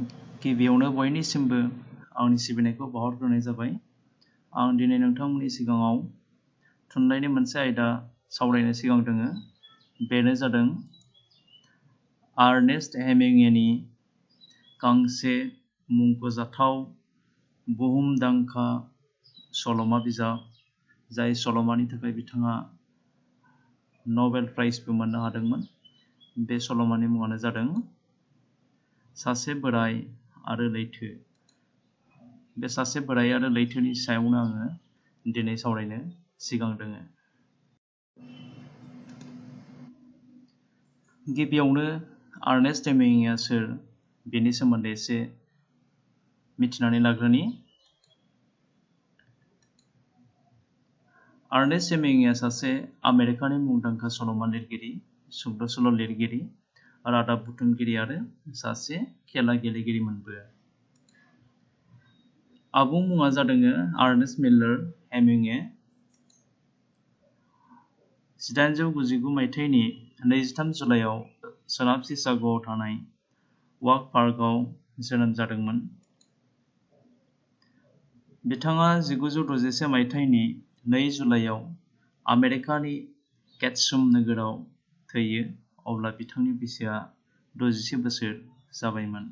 गिबियावनो बयनिसिमबो आंनि सिबिनायखौ बावहरग्रोनाय जाबाय। आं दिनै नोंथांमोननि सिगाङाव थुनलाइनि मोनसे आयदा सावरायनो सिगां दोङो। बेनो जादों आर्नेस्ट हेमिंवेनि गांसे मुंख'जाथाव बुहुमदांखा सल'मा बिजाब, जाय सल'मानि थाखाय बिथाङा नबेल प्राइजबो मोननो हादोंमोन। बे सल'मानि मुङानो जादों सासे बोराय आरो लैथो। बे सासे बोराय आरो लैथोनि सायावनो आङो दिनै सावरायनो सिगां दोङो। गिबियावनो आर्नेस्ट हेमिंवेआ सोर, बेनि सोमोन्दै एसे मिथिनानै लाग्रोनि। आर्नेस्ट हेमिंवेआ सासे आमेरिकानि मुंदांखा सल'मा लिरगिरि, सुंद' सल' लिरगिरि, रादाब बुथुमगिरि आरो सासे खेला गेलेगिरिमोनबो। आबुं मुङा जादों आर्नेस्ट मिलार हेमिंवे। 1899 मायथाइनि 23 जुलाइआव सोनाब शिकाग'आव थानाय वाक पार्कआव जोनोम जादोंमोन। बिथाङा 1961 मायथाइनि 2 जुलाइआव आमेरिकानि केटसुम नोगोराव थैयो, अब्ला बिथांनि बैसोआ 61 बोसोर जाबायमोन।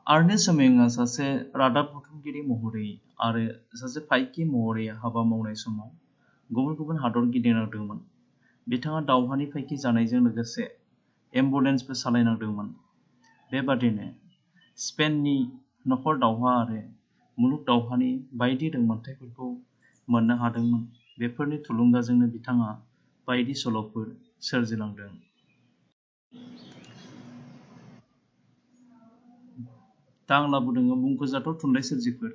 आर्नेस्ट हेमिंवेआ सासे रादाब बुथुमगिरि महरै आरो सासे फायखि महरै हाबा मावनाय समाव गुबुन गुबुन हादर गिदिंनांदोंमोन। बिथाङा दावहानि फायखि जानायजों लोगोसे एम्बुलेन्सबो सालायनांदोंमोन। बेबादिनो स्पेननि नखर दावहा आरो मुलुग दावहानि बायदि रोंमोनथाइफोरखौ मोननो हादोंमोन। बेफोरनि थुलुंगाजोंनो बिथाङा बायदि सल'फोर सोरजिलांदों। दा आं लाबोदों मुंख'जाथाव थुनलाइ सोरजिफोर।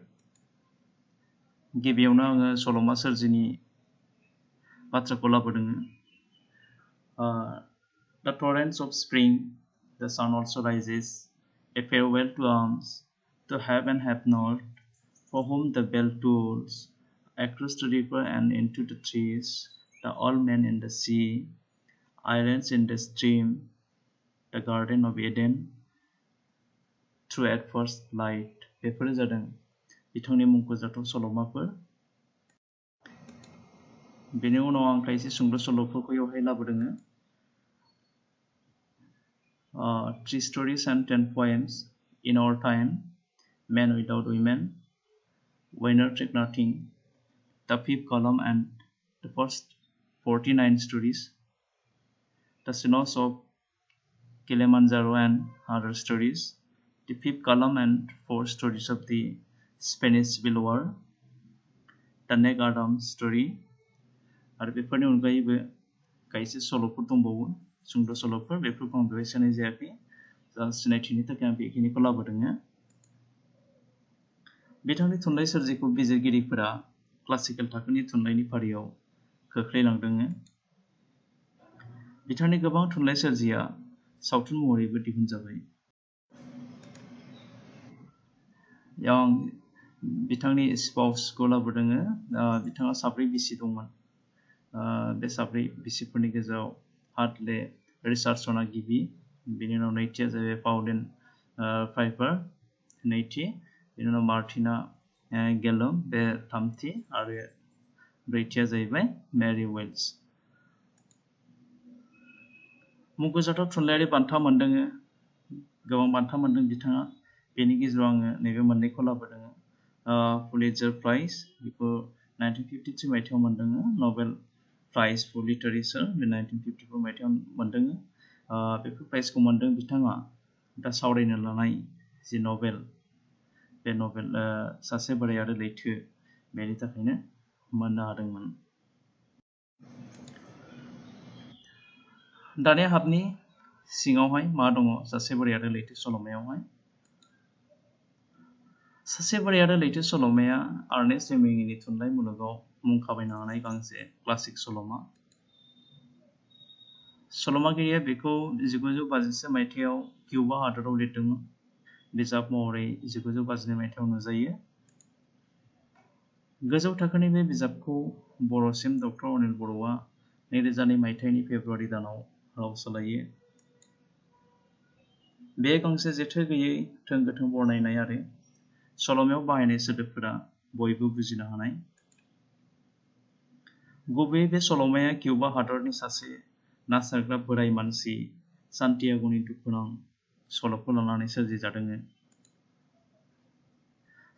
गिबियावनो आङो सल'मा सोरजिनि बाथ्राखौ लाबोदों। The torrents of spring, the sun also rises, a farewell to arms, to have and have not, for whom the bell tolls, across the river and into the trees, the old man in the sea, islands in the stream, the garden of Eden, through at first light. बेफोरो जादों बिथांनि मुंख'जाथाव सल'माफोर। बेनि उनाव आं खायसे सुंद' सल'फोरखौ बेवहाय लाबोदों। 3 stories and 10 poems in our time, Men Without Women, Winner Take Nothing, the 5th column and the first 49 stories, The Snows of Kilimanjaro and other stories, the 5th column and 4 stories of the Spanish Civil War, the Neck Adams story, आरो बेफोरनि अनगायैबो खायसे सल'फोर दंबावो, सुंद' सल'फोर। बेफोरखौ आं बेवहाय सोनाय जायाखै। सिनायथिनि थाखाय आं बेखिनिखौ लाबोदों। बिथांनि थुनलाइ सोरजिखौ बिजिरगिरिफोरा क्लासिकेल थाखोनि थुनलाइनि फारियाव खोख्लैलांदों। बिथांनि गोबां थुनलाइ सोरजिया सावथुन महरैबो दिहुनजाबाय। आं बिथांनि स्पाउसखौ लाबोदों। बिथाङा 4 बिसि दंमोन। बे 4 बिसिफोरनि गेजेराव हार्टले रिचार्डसनआ गिबि, बिनि उनाव नैथिया जाहैबाय पाउलिन पाइपार नैथि, बिनि उनाव मार्टिना गेलम बे थामथि, आरो ब्रैथिया जाहैबाय मेरि वेल्स। मुंख'जाथाव थुनलाइयारि बान्था मोनदों। गोबां बान्था मोनदों बिथाङा। बेनि गेजेराव आङो नैबे मोननैखौ लाबोदों। पुलिटजार प्राइज, बेखौ 1953 मायथाइयाव मोनदों। नबेल प्राइज फर लिटारेचार, बे 1954 मायथाइयाव मोनदों। बेफोर प्राइजखौ मोनदों बिथाङा दा सावरायनो लानाय जि नबेल, बे नबेल सासे बोराय आरो लैथो, बेनि थाखायनो मोननो हादोंमोन। दानिया हाबनि सिङावहाय मा दङ सासे बोराय आरो लैथो सल'मायावहाय। सासे बोराय आरो लैथो सल'माया आर्नेस्ट हेमिंवेनि थुनलाइ मुलुगाव मुं खामायनो हानाय गांसे क्लासिक सल'मा। सल'मागिरिया बेखौ 1952 मायथाइयाव किउबा हादराव लिरदोंमोन। बिजाब महरै 1952 मायथाइयाव नुजायो। गोजौ थाखोनि बे बिजाबखौ बर'सिम डक्टर अनिल बर'आ 2002 मायथाइनि फेब्रुवारि दानाव राव सोलायो। बे गांसे जेथो गैयै थों गोथों बरनायनाय आरो सल'मायाव बाहायनाय सोदोबफोरा बयबो बुजिनो हानाय। गुबैयै बे सल'माया किउबा हादरनि सासे ना सारग्रा बोराय मानसि सान्टियागोनि दुखुनां सल'खौ लानानै सोरजिजादों।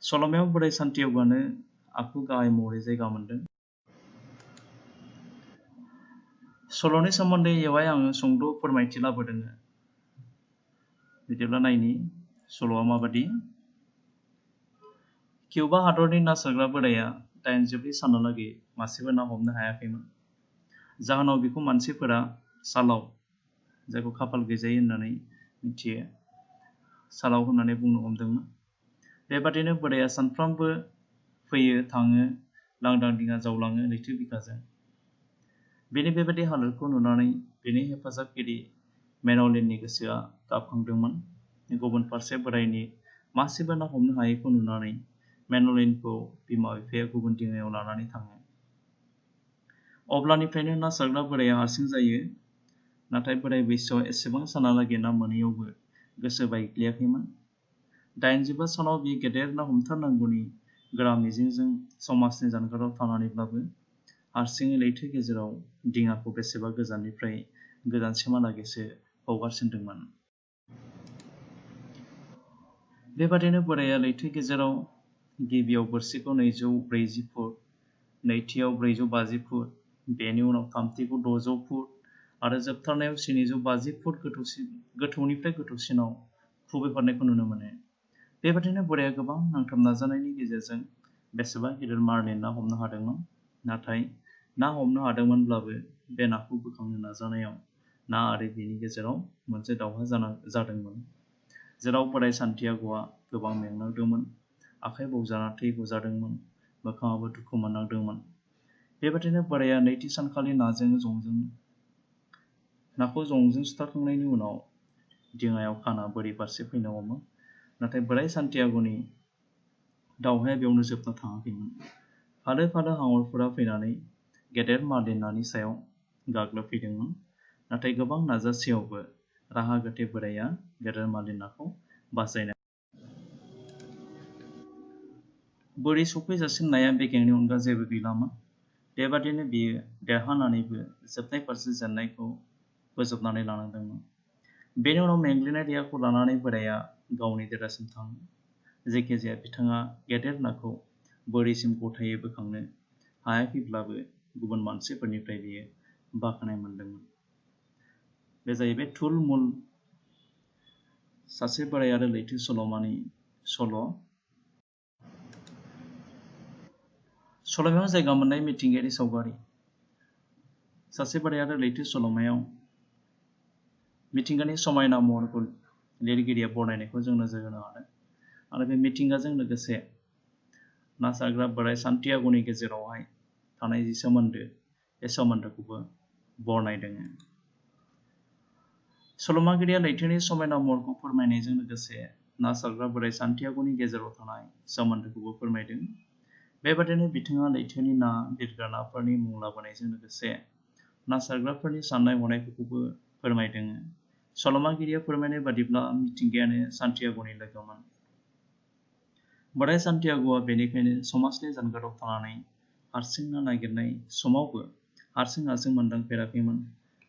सल'मायाव बोराय सान्टियागोआनो आखु गाहाय महरै जायगा मोनदों। सल'नि सोमोन्दै बेवहाय आङो सुंद' फोरमायथि लाबोदों। बिदिब्ला नायनि सल'आ माबादि। किउबा हादरनि ना सारग्रा बोराया 80 सानहालागै मासेबो ना हमनो हायाखैमोन। जाहोनाव बिखौ मानसिफोरा सालाव, जायखौ खाफाल गैजायै होननानै मिथियो, सालाव होननानै बुंनो हमदोंमोन। बेबादिनो बोराया सानफ्रामबो फैयो थाङो, लांदां दिङा जावलाङो लैथो बिखाजों। बेनि बेबादि हालोदखौ नुनानै बेनि हेफाजाबगिरि मेन'लिननि गोसोआ गाबखांदोंमोन। गुबुन फारसे बोरायनि मासेबो ना हमनो हायैखौ नुनानै मेन'लिनखौ बिमा बिफाया गुबुन दिङायाव लानानै थाङो। अब्लानिफ्रायनो ना सारग्रा बोराया हारसिं जायो। नाथाय बोराय बैसोआव एसेबां सानहालागै ना मोनैयावबो गोसो बायग्लियाखैमोन। 85 सानाव बियो गेदेर ना हमथारनांगौनि गोरा मिजिंजों समाजनि जानगाराव थानानैब्लाबो हारसिङै लैथो गेजेराव दिङाखौ बेसेबा गोजाननिफ्राय गोजानसिमहालागैसो हगारसिनदोंमोन। बेबादिनो बोराया लैथो गेजेराव गिबियाव बोरसिखौ 240 फुट, नैथियाव 450 फुट, बेनि उनाव थामथिखौ 600 फुट आरो जोबथारनायाव 750 फुट गोथौनिफ्राय गोथौसिनाव खुबैहरनायखौ नुनो मोनो। बेबादिनो बोराया गोबां नांथाब नाजानायनि गेजेरजों बेसेबा गिदिर मार्लिन ना हमनो हादोंमोन। नाथाय ना हमनो हादोंमोनब्लाबो बे नाखौ बोखांनो नाजानायाव ना आरो बिनि गेजेराव मोनसे दावहा जादोंमोन, जेराव बोराय सान्टियागोआ गोबां मेंनांदोंमोन, आखाइ बौजाना थै गजादोंमोन, मोखाङाबो दुखु मोननांदोंमोन। बेबादिनो बोराया नैथि सानखालि नाखौ जंजों सुथारखांनायनि उनाव दिङायाव खाना बोरि फारसे फैनो हमो। नाथाय बोराय सान्टियागोनि दावहाया बेयावनो जोबना थाङाखैमोन। फालो फालो हांगरफोरा फैनानै गेदेर मार्लिन नानि सायाव गाग्लोबफैदोंमोन। नाथाय गोबां नाजासेयावबो राहा गोथे बोराया गेदेर मार्लिन नाखौ बासायनो बोरि सफैजासिम नाया बेगेंनि अनगा जेबो गैलामोन। बेबादिनो बियो देरहानानैबो जोबनाय फारसे जेननायखौ बोजबनानै लानांदोंमोन। बेनि उनाव मेंग्लिनाय देहाखौ लानानै बोराया गावनि देरासिम थाङो। जायखिजाया बिथाङा गेदेर नाखौ बोरिसिम गथायै बोखांनो हायाखैब्लाबो गुबुन मानसिफोरनिफ्राय बियो बाख्नाय मोनदोंमोन। बे जाहैबाय थुलमुल सासे बोराय आरो लैथो सल'मानि सल'। सल'मायाव जायगा मोननाय मिथिंगायारि सावगारि। सासे बोराय आरो लैथो सल'मायाव मिथिंगानि समायना महरखौ लिरगिरिया बरनायनायखौ जों नोजोर होनो हादों। आरो बे मिथिंगाजों लोगोसे ना सारग्रा बोराय सान्टियागोनि गेजेरावहाय थानाय जि सोमोन्दो, बे सोमोन्दोखौबो बरनायदों। सल'मागिरिया लैथोनि समायना महरखौ फोरमायनायजों लोगोसे ना सारग्रा बोराय सान्टियागोनि गेजेराव थानाय सोमोन्दोखौबो फोरमायदों। बेबादिनो बिथाङा लैथोनि ना बिरग्रा नाफोरनि मुं लाबोनायजों लोगोसे ना सारग्राफोरनि साननाय हनायफोरखौबो फोरमायदों। सल'मागिरिया फोरमायनाय बादिब्ला मिथिंगायानो सान्टियागोनि लोगोमोन। बोराय सान्टियागोआ बेनिखायनो समाजनि जानगाराव थानानै हारसिं ना नागिरनाय समावबो हारसिं मोनदांफेराखैमोन।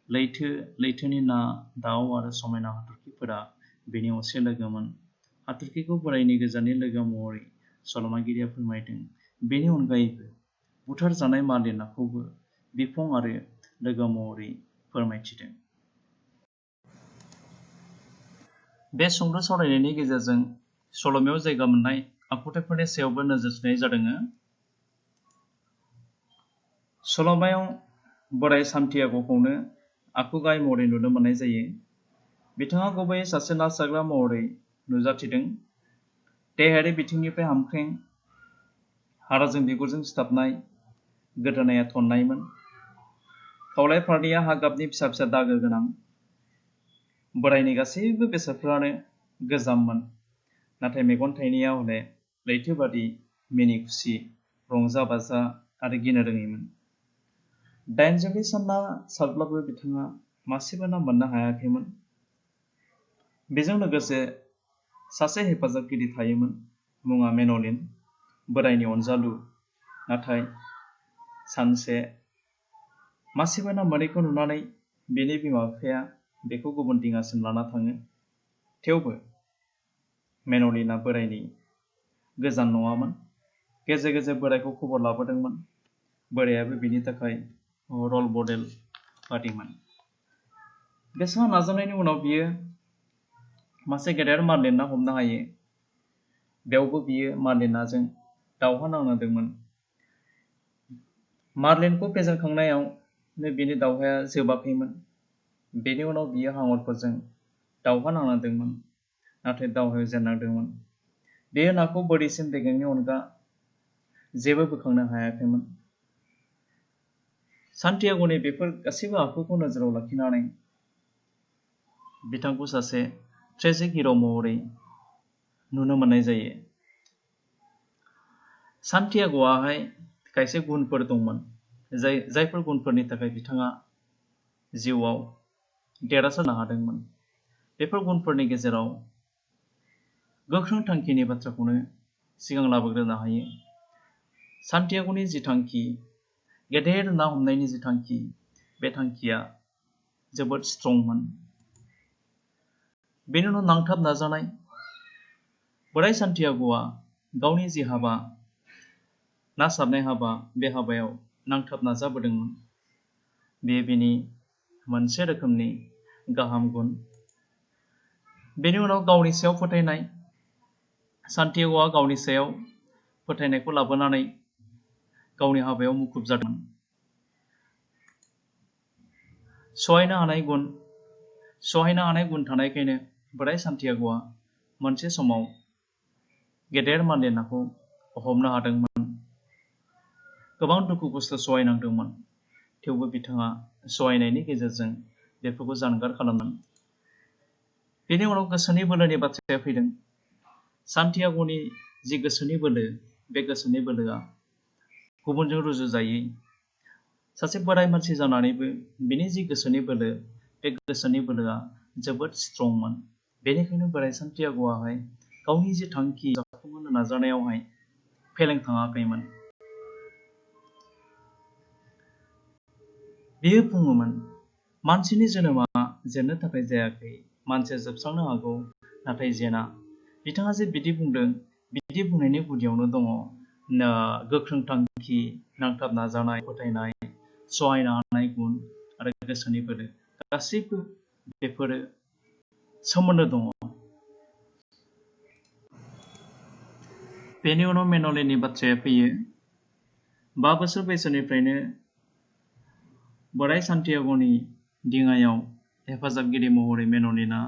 लैथोनि ना, दाउ आरो समायना हाथरखिफोरा बेनि असे लोगोमोन। हाथरखिखौ बोरायनि गोजाननि लोगो महरै सल'मागिरिया फोरमायदों। बेनि अनगायैबो बुथारजानाय मार्लिन नाखौबो बिफं आरो लोगो महरै फोरमायथिदों। बे सुंद' सावरायनायनि गेजेरजों सल'मायाव जायगा मोननाय आखुथाइफोरनि सायावबो नोजोर होनाय जादों। सल'मायाव बोराय सान्टियागोखौनो आखु गाहाय महरै नुनो मोननाय जायो। बिथाङा गुबैयै सासे ना सारग्रा महरै नुजाथिदों। देहायारि बिथिंनिफ्राय हामख्रें, हाराजों बिगुरजों सिथाबनाय, गोदोनाया थननायमोन। खावलाय फारनैया हा गाबनि फिसा फिसा दागो गोनां। बोरायनि गासैबो बेसादफोरानो गोजाममोन। नाथाय मेगन थाइनैया हले लैथो बादि मिनि खुसि, रंजा बाजा आरो गिनो रोङैमोन। 80 सान ना सारब्लाबो बिथाङा मासेबो ना मोननो हायाखैमोन। बेजों लोगोसे सासे हेफाजाबगिरि थायोमोन, मुङा मेन'लिन, बोरायनि अनजालु। नाथाय सानसे मासेबो ना मोनैखौ नुनानै बिनि बिमा बिफाया बेखौ गुबुन दिङासिम लाना थाङो। थेवबो मेन'लिना बोरायनि गोजान नङामोन। गेजेर गेजेर बोरायखौ खबर लाबोदोंमोन। बोरायाबो बिनि थाखाय रल मडेल बादिमोन। बेसेबां नाजानायनि उनाव बियो मासे गेदेर मार्लिन ना हमनो हायो। बेयावबो बियो मार्लिनाजों दावहा नांनांदोंमोन। मार्लिनखौ फेजेनखांनायावनो बिनि दावहाया जोबाखैमोन। बेनि उनाव बियो हांगरफोरजों दावहा नांनांदोंमोन, नाथाय दावहायाव जेननांदोंमोन। बेयो नाखौ बोरिसिम दैखांनायनि अनगा जेबो बोखांनो हायाखैमोन। सान्टियाग'नि बेफोर गासैबो आखुखौ नोजोराव लाखिनानै बिथांखौ सासे ट्रेजिक हिर' महरै नुनो मोननाय जायो। सान्टियाग'आहाय खायसे गुनफोर दंमोन, जायफोर गुनफोरनि थाखाय बिथाङा जिउआव देरहासारनो हादोंमोन। बेफोर गुनफोरनि गेजेराव गोख्रों थांखिनि बाथ्राखौनो सिगां लाबोग्रोनो हायो। सान्टियाग'नि जि थांखि, गेदेर ना हमनायनि जि थांखि, बे थांखिया जोबोद स्ट्रंमोन। बेनि उनाव नांथाब नाजानाय। बोराय सान्टियाग'आ गावनि जि हाबा, ना सारनाय हाबा, बे हाबायाव नांथाब नाजाबोदोंमोन। बेयो बिनि मोनसे रोखोमनि गाहाम गुन। बेनि उनाव गावनि सायाव फोथायनाय। सान्टियाग'आ गावनि सायाव फोथायनायखौ लाबोनानै गावनि हाबायाव मुखुब जादोंमोन। सहायनो हानाय गुन थानायखायनो बोराय सान्टियाग'आ मोनसे समाव गेदेर मार्लिन नाखौ हमनो हादोंमोन। गोबां दुखु खस्थ' सहायनांदोंमोन, थेवबो बिथाङा सहायनायनि गेजेरजों बेफोरखौ जानगार खालामदोंमोन। बेनि उनाव गोसोनि बोलोनि बाथ्राया फैदों। सान्टियाग'नि जि गोसोनि बोलो, बे गोसोनि बोलोआ गुबुनजों रुजुजायै। सासे बोराय मानसि जानानैबो बिनि जि गोसोनि बोलो, बे गोसोनि बोलोआ जोबोद स्ट्रंमोन। बेनिखायनो बोराय सान्टियाग'आहाय गावनि जि थांखि जाफुंहोनो नाजानायावहाय फेलें थाङाखैमोन। बेयो बुङोमोन, मानसिनि जोनोमा जेननो थाखाय जायाखै, मानसिया जोबस्रांनो हागौ, नाथाय जेना। बिथाङा जे बिदि बुंदों, बिदि बुंनायनि गुदियावनो दङ गोख्रों थांखि, नांथाब नाजानाय, फोथायनाय, सहायनो हानाय गुन आरो गोसोनि बोलो। गासैबो बेफोरो सोमोन्दो दङ। बेनि उनाव मेन'लिननि बाथ्राया फैयो। 5 बोसोर बैसोनिफ्रायनो बोराय सान्टियाग'नि दिङायाव हेफाजाबगिरि महरै मेन'लिनआ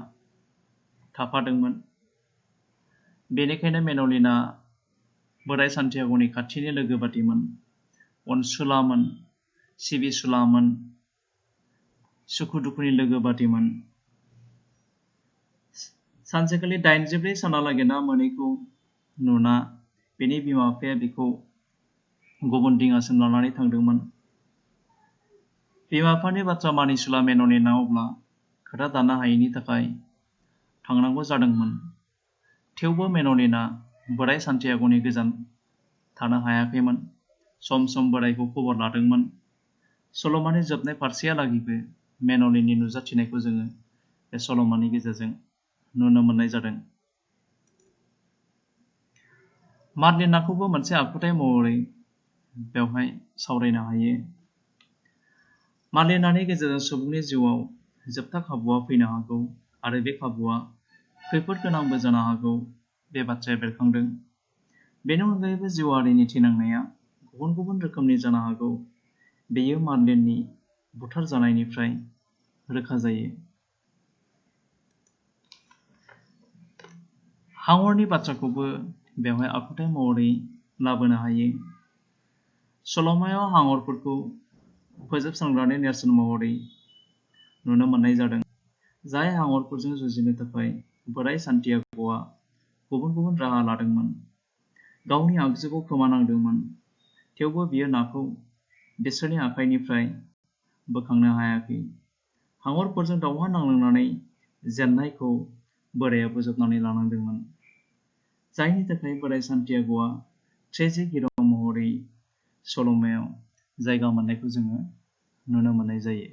थाफादोंमोन। बेनिखायनो मेन'लिनआ बोराय सान्टियाग'नि खाथिनि लोगो बादिमोन, अनसुलामोन, सिबिसुलामोन, सुखु दुखुनि लोगो बादिमोन। सानसेखालि 84 सानहालागै ना मोनैखौ नुना बिनि बिमा बिफाया बिखौ गुबुन दिङासिम लानानै थांदोंमोन। बिमा बिफानि बाथ्रा मानिसुला मेन'लिनआ अब्ला खोथा दानो हायैनि थाखाय थांनांगौ जादोंमोन। थेवबो मेन'लिनआ बोराय सान्टियाग'नि गोजान थानो हायाखैमोन। सम सम बोरायखौ खबर लादोंमोन। सल'मानि जोबनाय फारसेहालागैबो मेन'लिननि नुजाथिनायखौ जोङो बे सल'मानि गेजेरजों नुनो मोननाय जादों। मार्लिन नाखौबो मोनसे आखुथाय महरै बेवहाय सावरायनो हायो। मार्लिन नानि गेजेरजों सुबुंनि जिउआव जोबथा खाबुआ फैनो हागौ आरो बे खाबुआ खैफोद गोनांबो जानो हागौ, बे बाथ्राया बेरखांदों। बेनि अनगायैबो जिउआरिनि थैनांनाया गुबुन गुबुन रोखोमनि जानो हागौ, बेयो मार्लिननि बुथारजानायनिफ्राय रोखा जायो। हांगरनि बाथ्राखौबो बेवहाय आखुथाय महरै लाबोनो हायो। सल'मायाव हांगरफोरखौ फोजोबस्रांग्रानि नेरसोन महरै नुनो मोननाय जादों। जाय हांगरफोरजों जुजिनो थाखाय बोराय सान्टियाग'आ गुबुन गुबुन राहा लादोंमोन, गावनि आगजुखौ खोमानांदोंमोन, थेवबो बियो नाखौ बिसोरनि आखाइनिफ्राय बोखांनो हायाखै। हांगरफोरजों दावहा नांनानै जेननायखौ बोराया बोजबनानै लानांदोंमोन, जायनि थाखाय बोराय सान्टियाग'आ ट्रेजिक हिर' महरै सल'मायाव जायगा मोननायखौ जोङो नुनो मोननाय जायो।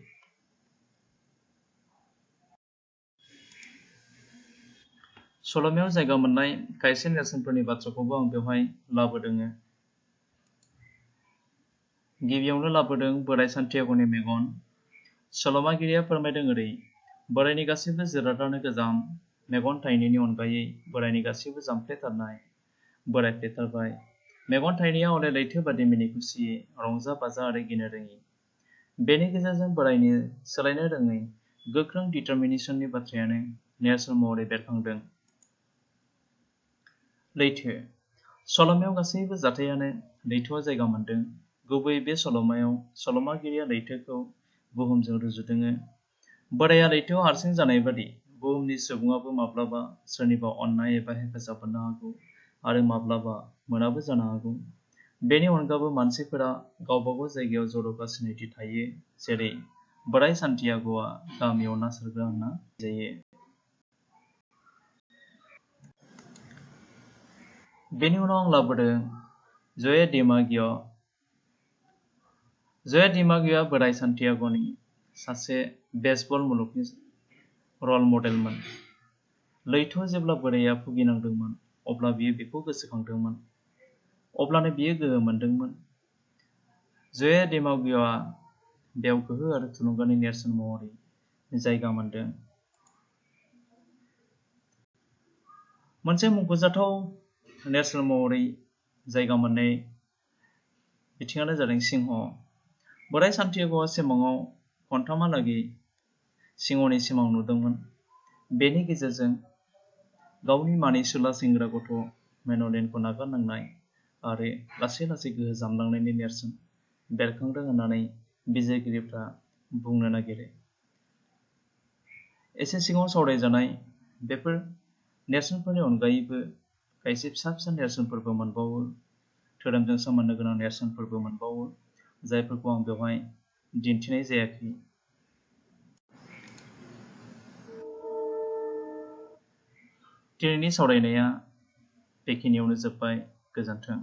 सल'मायाव जायगा मोननाय खायसे नेरसोनफोरनि बाथ्राखौबो आं बेवहाय लाबोदों। गिबियावनो लाबोदों बोराय सान्टियाग'नि मेगन। सल'मागिरिया फोरमायदों ओरै: बोरायनि गासैबो जिरादानो गोजाम, मेगन थाइनैनि अनगायै बोरायनि गासैबो जामफ्लेथारनाय। बोराय फ्लेथारबाय, मेगन थाइनैया हले लैथो बादि मिनिखुसि, रंजा बाजा आरो गिनो रोङि। बेनि गेजेरजों बोरायनि सोलायनो रोङै गोख्रों डिटारमिनेसननि बाथ्रायानो नेरसोन महरै बेरखांदों। लैथो। सल'मायाव गासैबो जाथायानो लैथोआव जायगा मोनदों। गुबैयै बे सल'मायाव सल'मागिरिया लैथोखौ बुहुमजों रुजुदों। बोराया लैथोआव हारसिं जानाय बादि बुहुमनि सुबुङाबो माब्लाबा सोरनिबा अननाय एबा हेफाजाब मोननो हागौ आरो माब्लाबा मोनाबो जानो हागौ। बेनि अनगाबो मानसिफोरा गावबागाव जायगायाव जर'खा सिनायथि थायो, जेरै बोराय सान्टियाग'आ गामियाव ना सारग्रा होनना जायो। बेनि उनाव आं लाबोदों ज'ये डिमागिय'। ज'ये डिमागिय'आ बोराय सान्टियाग'नि सासे बेसबल मुलुगनि रल मडेलमोन। लैथोआव जेब्ला बोराया भुगिनांदोंमोन, अब्ला बियो बेखौ गोसोखांदोंमोन। अब्लानो बियो गोहो मोनदोंमोन। ज'ये डिमागिय'आ बेयाव गोहो आरो थुलुंगानि नेरसोन महरै जायगा मोनदों। मोनसे मुंख'जाथाव नेरसोन महरै जायगा मोननाय बिथिङानो जादों सिंह। बोराय सान्टियाग'आ सिमाङाव खनथामहालागै सिंहनि सिमां नुदोंमोन। बेनि गेजेरजों गावनि मानिसुला सेंग्रा गथ' मेन'लिनखौ नागारनांनाय आरो लासै लासै गोहो जामलांनायनि नेरसोन बेरखांदों होननानै बिजिरगिरिफ्रा बुंनो नागिरो। एसे सिगाङाव सावरायजानाय बेफोर नेरसोनफोरनि अनगायैबो खायसे फिसा फिसा नेरसोनफोरबो मोनबावो, धोरोमजों सोमोन्दो गोनां नेरसोनफोरबो मोनबावो, जायफोरखौ आं बेवहाय दिन्थिनाय जायाखै। दिनैनि सावरायनाया बेखिनियावनो जोब्बाय। गोजोन्थों।